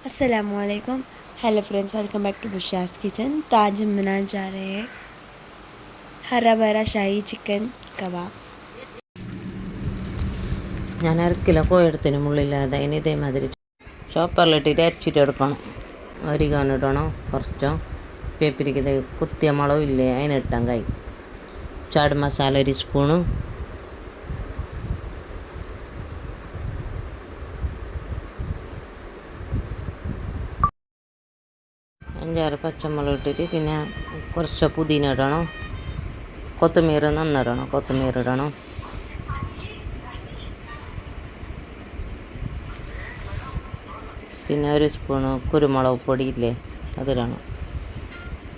अस्सलामुअलैकुम। Hello friends, welcome back to बुशास kitchen. तो आज हम बनाने जा रहे हैं हरा भरा शाही चिकन कबाब। ഞാൻ അരക്കിലോ കോയെടുത്തിന് മുള്ളില്ലാതെ അതിന് ഇതേമാതിരി ചോപ്പറിലിട്ടിട്ട് അരച്ചിട്ടെടുക്കണം. ഒരിഗാനോ ഇടണം, കുറച്ചോ പേപ്പരിക്ക് കുത്തിയ മുളകും ഇല്ലേ അതിനിട്ടാൻ കൈ, ചാട് മസാല 1 സ്പൂണ്, അഞ്ചാറ് പച്ചമുളക് ഇട്ടിട്ട് പിന്നെ കുറച്ച് പുതിന ഇടണം, കൊത്തമീർ നന്നിടണം, കൊത്തമീർ ഇടണം, പിന്നെ 1 സ്പൂണ് കുരുമുളക് പൊടി ഇല്ലേ അതിടണം,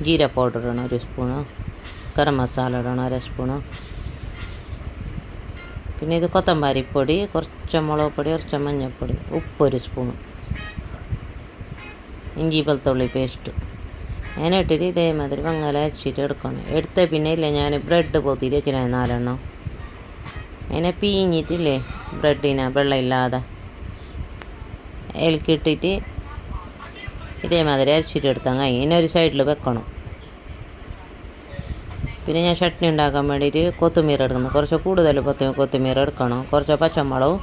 ജീര പൗഡർ ഇടണം 1 സ്പൂണ്, ഗരം മസാല ഇടണം 1 സ്പൂണ്, പിന്നെ ഇത് കൊത്തമ്പാരിപ്പൊടി, കുറച്ച് മുളക് പൊടി, കുറച്ച് മഞ്ഞൾപ്പൊടി, ഉപ്പ് 1 സ്പൂണ്, ഇഞ്ചി വെളുത്തുള്ളി പേസ്റ്റ് അങ്ങനെ ഇട്ടിട്ട് ഇതേമാതിരി വങ്ങല അരച്ചിട്ട് എടുക്കണം. എടുത്ത പിന്നെ ഇല്ലേ ഞാൻ ബ്രെഡ് പൊത്തിയിട്ട് വെച്ചിട്ട് 4 എണ്ണം അതിനെ പീഞ്ഞിട്ടില്ലേ ബ്രെഡിനെ വെള്ളമില്ലാതെ അതിൽക്കിട്ടിട്ട് ഇതേമാതിരി അരച്ചിട്ട് എടുത്താൽ അതിനെ ഒരു സൈഡിൽ വെക്കണം. പിന്നെ ഞാൻ ചട്നി ഉണ്ടാക്കാൻ വേണ്ടിയിട്ട് കൊത്തമീർ എടുക്കുന്നു, കുറച്ച് കൂടുതൽ കൊത്തമീർ എടുക്കണം, കുറച്ച് പച്ചമുളകും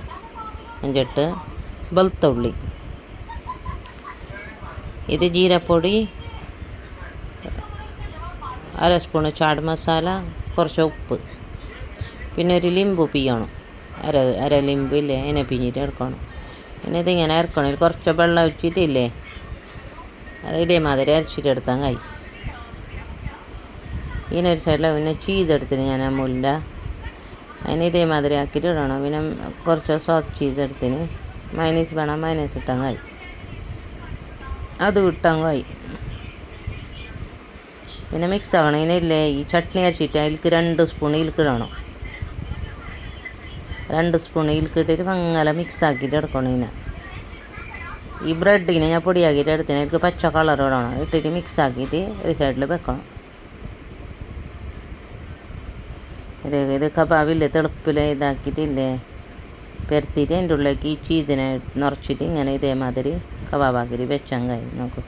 5-8 വെളുത്തുള്ളി, ഇത് ജീരപ്പൊടി 1 സ്പൂണ്, ചാട് മസാല, കുറച്ച് ഉപ്പ്, പിന്നെ ഒരു ലിമ്പ് പിയ്യണം, അര ലിമ്പ് ഇല്ലേ അതിനെ പിഞ്ഞിട്ട് എടുക്കണം. പിന്നെ ഇതിങ്ങനെ ഇറക്കണം, കുറച്ച് വെള്ളം ഒഴിച്ചിട്ടില്ലേ അത് ഇതേമാതിരി അരച്ചിട്ടെടുത്താൽ കഴിയും. ഇതിനൊരു സൈഡിൽ പിന്നെ ചീസ് എടുത്തിന് ഞാൻ മുല്ല അതിന് ഇതേമാതിരി ആക്കിയിട്ട് ഇടണം. പിന്നെ കുറച്ച് സോസ് ചീസ് എടുത്തിന്, മൈനീസ് വേണം മൈനീസ് ഇട്ടാൽ കഴിയും, അത് ഇട്ടാൽ കഴിയും. പിന്നെ മിക്സ് ആക്കണം. ഇതിനില്ലേ ഈ ചട്നി അരച്ചിട്ട് അതിലേക്ക് 2 സ്പൂൺ ഇടണം, 2 സ്പൂൺ ഇട്ടിട്ട് അങ്ങനെ മിക്സ് ആക്കിയിട്ട് എടുക്കണം. ഇതിനെ ഈ ബ്രെഡിനെ ഞാൻ പൊടിയാക്കിയിട്ട് എടുത്തിന്, അതിലേക്ക് പച്ച കളർ ഇടണം, ഇട്ടിട്ട് മിക്സ് ആക്കിയിട്ട് ഒരു സൈഡിൽ വെക്കണം. ഇത് കബാബില്ലേ തെളുപ്പിൽ ഇതാക്കിയിട്ടില്ലേ പെരത്തിയിട്ട് അതിൻ്റെ ഉള്ളിലേക്ക് ഈ ചീസിനെ നിറച്ചിട്ട് ഇങ്ങനെ ഇതേമാതിരി കബാബാക്കിയിട്ട് വെച്ചാൽ കഴിയും. നോക്കൂ,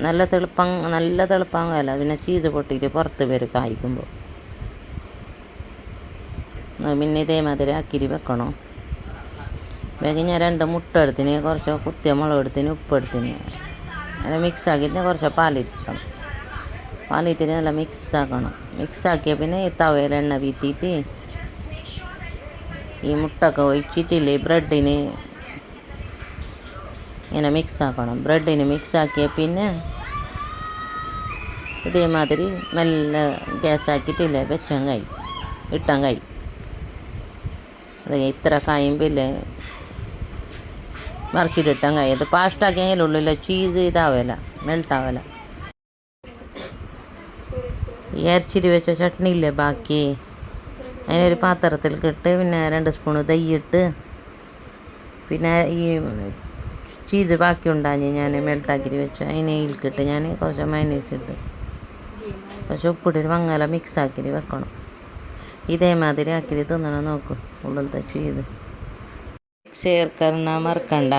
നല്ല തെളുപ്പാങ്ങല്ല, പിന്നെ ചീസ് പൊട്ടിയിട്ട് പുറത്ത് വരും കായ്ക്കുമ്പോൾ. പിന്നെ ഇതേമാതിരി ആക്കിയിട്ട് വെക്കണം. വേഗം ഞാൻ 2 മുട്ട എടുത്തിന്, കുറച്ച് കുത്തിയ മുളക് എടുത്തിന്, ഉപ്പ് എടുത്തിന്, അങ്ങനെ മിക്സ് ആക്കിയിട്ട് കുറച്ച് പാലിത്തണം, പാലിത്തിട്ട് നല്ല മിക്സ് ആക്കണം. മിക്സ് ആക്കിയ പിന്നെ ഈ തവയിൽ എണ്ണ വീത്തിയിട്ട് ഈ മുട്ടൊക്കെ ഒഴിച്ചിട്ടില്ലേ ബ്രെഡിന് ഇങ്ങനെ മിക്സ് ആക്കണം. ബ്രെഡിന് മിക്സ് ആക്കിയ പിന്നെ ഇതേമാതിരി മെല്ലെ ഗ്യാസാക്കിയിട്ടില്ലേ വെച്ചാൽ കഴിയും, ഇട്ടാൻ കഴിയും. അത് ഇത്ര കഴിയുമ്പില്ലേ മറിച്ചിട്ടിട്ടാൻ കഴിയും. അത് പാസ്റ്റാക്കിയെങ്കിലും ഉള്ളില്ല ചീസ് ഇതാവില്ല, മെൽട്ടാവില്ല. ഈ അരച്ചിട്ട് വെച്ച ചട്നി ഇല്ലേ ബാക്കി അതിനൊരു പാത്രത്തിൽ ഇട്ട് പിന്നെ 2 സ്പൂണ് ദയ്യിട്ട് പിന്നെ ഈ ചീസ് ബാക്കി ഉണ്ടാഞ്ഞ് ഞാൻ മെൽട്ടാക്കിയിട്ട് വെച്ച അതിനെ ഇതിൽക്കിട്ട് ഞാൻ കുറച്ച് മൈനീസ് ഇട്ട് കുറച്ച് ഉപ്പിട്ടിട്ട് മങ്ങല മിക്സ് ആക്കിയിട്ട് വെക്കണം. ഇതേമാതിരി ആക്കിയിട്ട് തിന്നണം. നോക്കും ഉള്ളിലത്തെ ചീസ് ചേർക്കണ മറക്കണ്ട.